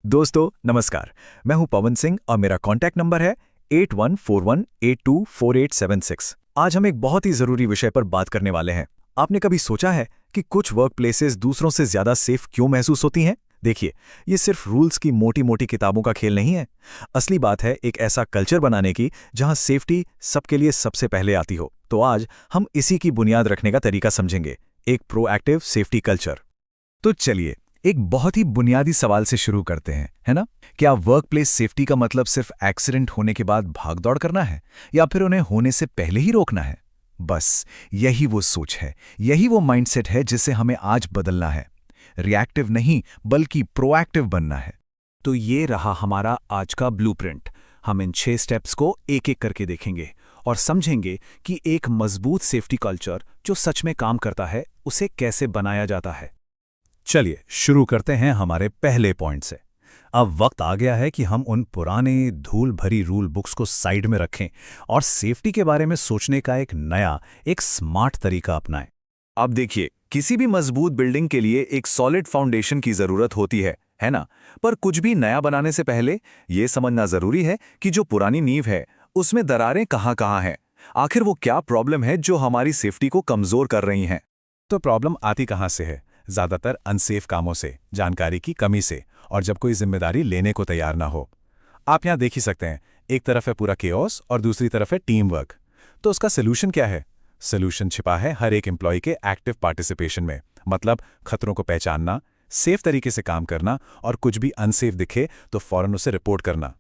दोस्तों नमस्कार। मैं हूं पवन सिंह और मेरा कॉन्टैक्ट नंबर है 8141824876। आज हम एक बहुत ही जरूरी विषय पर बात करने वाले हैं। आपने कभी सोचा है कि कुछ वर्क प्लेसेस दूसरों से ज्यादा सेफ क्यों महसूस होती हैं? देखिए, ये सिर्फ रूल्स की मोटी मोटी किताबों का खेल नहीं है। असली बात है एक ऐसा कल्चर बनाने की जहां सेफ्टी सबके लिए सबसे पहले आती हो। तो आज हम इसी की बुनियाद रखने का तरीका समझेंगे, एक प्रोएक्टिव सेफ्टी कल्चर। तो चलिए एक बहुत ही बुनियादी सवाल से शुरू करते हैं, है ना? क्या वर्कप्लेस सेफ्टी का मतलब सिर्फ एक्सीडेंट होने के बाद भागदौड़ करना है या फिर उन्हें होने से पहले ही रोकना है? बस यही वो सोच है, यही वो माइंडसेट है जिसे हमें आज बदलना है। रिएक्टिव नहीं बल्कि प्रोएक्टिव बनना है। तो ये रहा हमारा आज का ब्लूप्रिंट। हम इन 6 स्टेप्स को एक एक करके देखेंगे और समझेंगे कि एक मजबूत सेफ्टी कल्चर जो सच में काम करता है उसे कैसे बनाया जाता है। चलिए शुरू करते हैं हमारे पहले पॉइंट से। अब वक्त आ गया है कि हम उन पुराने धूल भरी रूल बुक्स को साइड में रखें और सेफ्टी के बारे में सोचने का एक नया, एक स्मार्ट तरीका अपनाएं। अब देखिए, किसी भी मजबूत बिल्डिंग के लिए एक सॉलिड फाउंडेशन की जरूरत होती है ना? पर कुछ भी नया बनाने से पहले यह समझना जरूरी है कि जो पुरानी नींव है उसमें दरारें कहाँ हैं। आखिर वो क्या प्रॉब्लम है जो हमारी सेफ्टी को कमजोर कर रही हैं? तो प्रॉब्लम आती कहाँ से है? ज्यादातर अनसेफ कामों से, जानकारी की कमी से, और जब कोई जिम्मेदारी लेने को तैयार ना हो। आप यहां देख ही सकते हैं, एक तरफ है पूरा केओस और दूसरी तरफ है टीम वर्क। तो उसका सोल्यूशन क्या है? सोल्यूशन छिपा है हर एक एम्प्लॉय के एक्टिव पार्टिसिपेशन में। मतलब खतरों को पहचानना, सेफ तरीके से काम करना और कुछ भी अनसेफ दिखे तो फौरन उसे रिपोर्ट करना।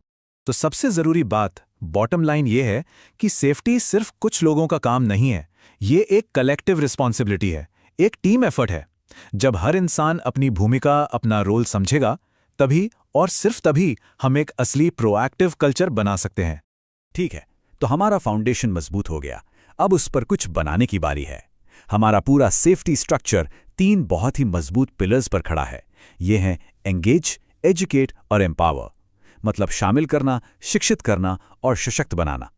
तो सबसे जरूरी बात, बॉटम लाइन ये है कि सेफ्टी सिर्फ कुछ लोगों का काम नहीं है, ये एक कलेक्टिव रिस्पॉन्सिबिलिटी है, एक टीम एफर्ट है। जब हर इंसान अपनी भूमिका, अपना रोल समझेगा, तभी और सिर्फ तभी हम एक असली प्रोएक्टिव कल्चर बना सकते हैं। ठीक है, तो हमारा फाउंडेशन मजबूत हो गया। अब उस पर कुछ बनाने की बारी है। हमारा पूरा सेफ्टी स्ट्रक्चर 3 बहुत ही मजबूत पिलर्स पर खड़ा है। ये हैं एंगेज, एजुकेट और एम्पावर। मतलब शामिल करना, शिक्षित करना और सशक्त बनाना।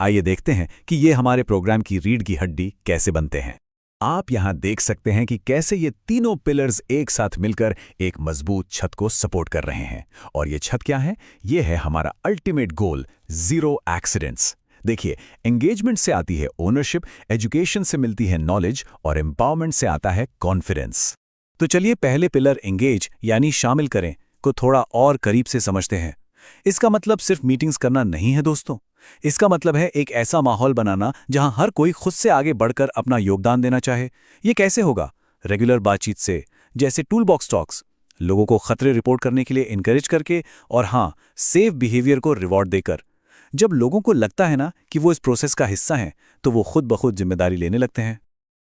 आइए देखते हैं कि ये हमारे प्रोग्राम की रीढ़ की हड्डी कैसे बनते हैं। आप यहां देख सकते हैं कि कैसे ये तीनों पिलर्स एक साथ मिलकर एक मजबूत छत को सपोर्ट कर रहे हैं। और ये छत क्या है? ये है हमारा अल्टीमेट गोल, जीरो एक्सीडेंट्स। देखिए, एंगेजमेंट से आती है ओनरशिप, एजुकेशन से मिलती है नॉलेज और एम्पावरमेंट से आता है कॉन्फिडेंस। तो चलिए पहले पिलर एंगेज यानी शामिल करें को थोड़ा और करीब से समझते हैं। इसका मतलब सिर्फ मीटिंग्स करना नहीं है दोस्तों। इसका मतलब है एक ऐसा माहौल बनाना जहां हर कोई खुद से आगे बढ़कर अपना योगदान देना चाहे। ये कैसे होगा? रेगुलर बातचीत से, जैसे टूल बॉक्स टॉक्स, लोगों को खतरे रिपोर्ट करने के लिए इनकरेज करके, और हाँ, सेफ बिहेवियर को रिवॉर्ड देकर। जब लोगों को लगता है ना कि वो इस प्रोसेस का हिस्सा हैं, तो वो खुद ब खुद जिम्मेदारी लेने लगते हैं।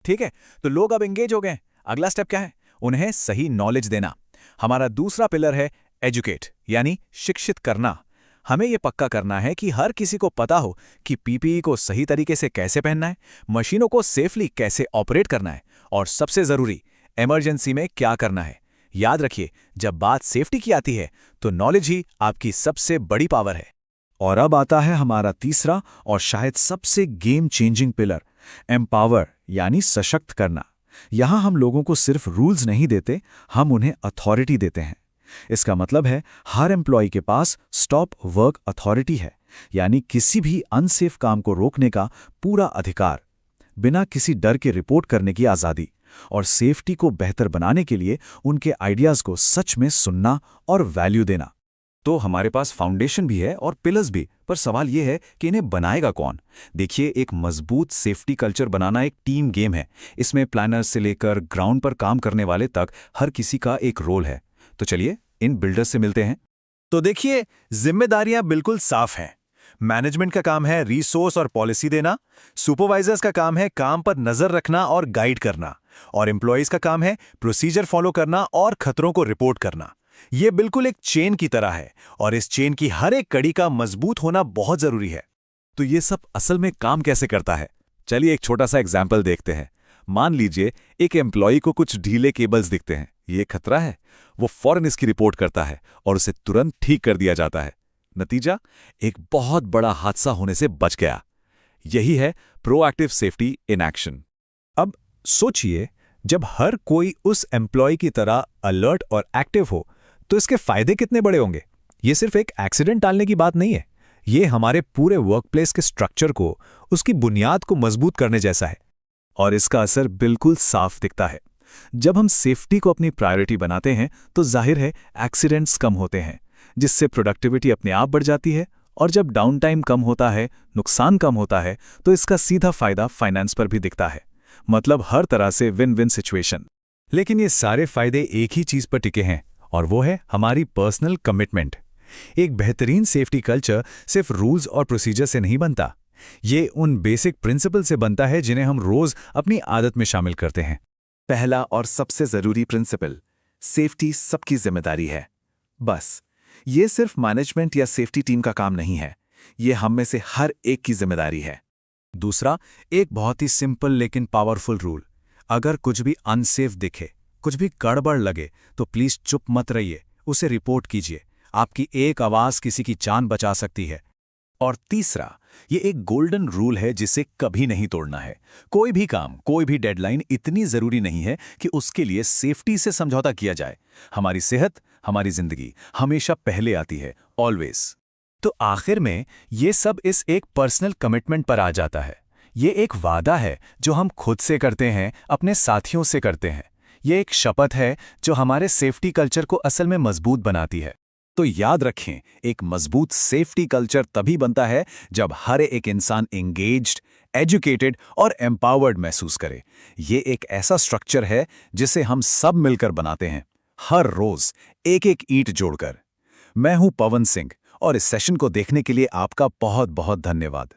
ठीक है, तो लोग अब एंगेज हो गए। अगला स्टेप क्या है? उन्हें सही नॉलेज देना। हमारा दूसरा पिलर है एजुकेट यानी शिक्षित करना। हमें यह पक्का करना है कि हर किसी को पता हो कि पीपीई को सही तरीके से कैसे पहनना है, मशीनों को सेफली कैसे ऑपरेट करना है, और सबसे जरूरी, इमरजेंसी में क्या करना है। याद रखिए, जब बात सेफ्टी की आती है तो नॉलेज ही आपकी सबसे बड़ी पावर है। और अब आता है हमारा तीसरा और शायद सबसे गेम चेंजिंग पिलर, एम्पावर यानी सशक्त करना। यहां हम लोगों को सिर्फ रूल्स नहीं देते, हम उन्हें अथॉरिटी देते हैं। इसका मतलब है हर एम्प्लॉय के पास स्टॉप वर्क अथॉरिटी है, यानी किसी भी अनसेफ काम को रोकने का पूरा अधिकार, बिना किसी डर के रिपोर्ट करने की आज़ादी, और सेफ्टी को बेहतर बनाने के लिए उनके आइडियाज को सच में सुनना और वैल्यू देना। तो हमारे पास फाउंडेशन भी है और पिलर्स भी, पर सवाल यह है कि इन्हें बनाएगा कौन? देखिए, एक मजबूत सेफ्टी कल्चर बनाना एक टीम गेम है। इसमें प्लानर्स से लेकर ग्राउंड पर काम करने वाले तक हर किसी का एक रोल है। तो चलिए इन बिल्डर्स से मिलते हैं। तो देखिए, जिम्मेदारियां बिल्कुल साफ हैं। मैनेजमेंट का काम है रिसोर्स और पॉलिसी देना, सुपरवाइजर्स का काम है काम पर नजर रखना और गाइड करना, और एम्प्लॉयज का काम है प्रोसीजर फॉलो करना और खतरों को रिपोर्ट करना। यह बिल्कुल एक चेन की तरह है और इस चेन की हर एक कड़ी का मजबूत होना बहुत जरूरी है। तो ये सब असल में काम कैसे करता है? चलिए एक छोटा सा एग्जाम्पल देखते हैं। मान लीजिए एक एम्प्लॉय को कुछ ढीले केबल्स दिखते हैं, ये खतरा है। वो फौरन इसकी रिपोर्ट करता है और उसे तुरंत ठीक कर दिया जाता है। नतीजा, एक बहुत बड़ा हादसा होने से बच गया। यही है प्रोएक्टिव सेफ्टी इन एक्शन। अब सोचिए, जब हर कोई उस एम्प्लॉय की तरह अलर्ट और एक्टिव हो, तो इसके फायदे कितने बड़े होंगे? ये सिर्फ एक एक्सीडेंट टालने की बात नहीं है, ये हमारे पूरे वर्कप्लेस के स्ट्रक्चर को, उसकी बुनियाद को मजबूत करने जैसा है। और इसका असर बिल्कुल साफ दिखता है। जब हम सेफ्टी को अपनी प्रायोरिटी बनाते हैं तो जाहिर है एक्सीडेंट्स कम होते हैं, जिससे प्रोडक्टिविटी अपने आप बढ़ जाती है। और जब डाउन टाइम कम होता है, नुकसान कम होता है, तो इसका सीधा फायदा फाइनेंस पर भी दिखता है। मतलब हर तरह से विन विन सिचुएशन। लेकिन ये सारे फायदे एक ही चीज पर टिके हैं, और वो है हमारी पर्सनल कमिटमेंट। एक बेहतरीन सेफ्टी कल्चर सिर्फ रूल्स और प्रोसीजर से नहीं बनता, ये उन बेसिक प्रिंसिपल से बनता है जिन्हें हम रोज अपनी आदत में शामिल करते हैं। पहला और सबसे जरूरी प्रिंसिपल, सेफ्टी सबकी जिम्मेदारी है। बस ये सिर्फ मैनेजमेंट या सेफ्टी टीम का काम नहीं है, ये हम में से हर एक की जिम्मेदारी है। दूसरा, एक बहुत ही सिंपल लेकिन पावरफुल रूल, अगर कुछ भी अनसेफ दिखे, कुछ भी गड़बड़ लगे, तो प्लीज चुप मत रहिए, उसे रिपोर्ट कीजिए। आपकी एक आवाज किसी की जान बचा सकती है। और तीसरा, ये एक गोल्डन रूल है जिसे कभी नहीं तोड़ना है। कोई भी काम, कोई भी डेडलाइन इतनी जरूरी नहीं है कि उसके लिए सेफ्टी से समझौता किया जाए। हमारी सेहत, हमारी जिंदगी हमेशा पहले आती है, ऑलवेज। तो आखिर में ये सब इस एक पर्सनल कमिटमेंट पर आ जाता है। ये एक वादा है जो हम खुद से करते हैं, अपने साथियों से करते हैं। ये एक शपथ है जो हमारे सेफ्टी कल्चर को असल में मजबूत बनाती है। तो याद रखें, एक मजबूत सेफ्टी कल्चर तभी बनता है जब हर एक इंसान एंगेज्ड, एजुकेटेड और एम्पावर्ड महसूस करे। ये एक ऐसा स्ट्रक्चर है जिसे हम सब मिलकर बनाते हैं, हर रोज एक एक ईंट जोड़कर। मैं हूं पवन सिंह, और इस सेशन को देखने के लिए आपका बहुत बहुत धन्यवाद।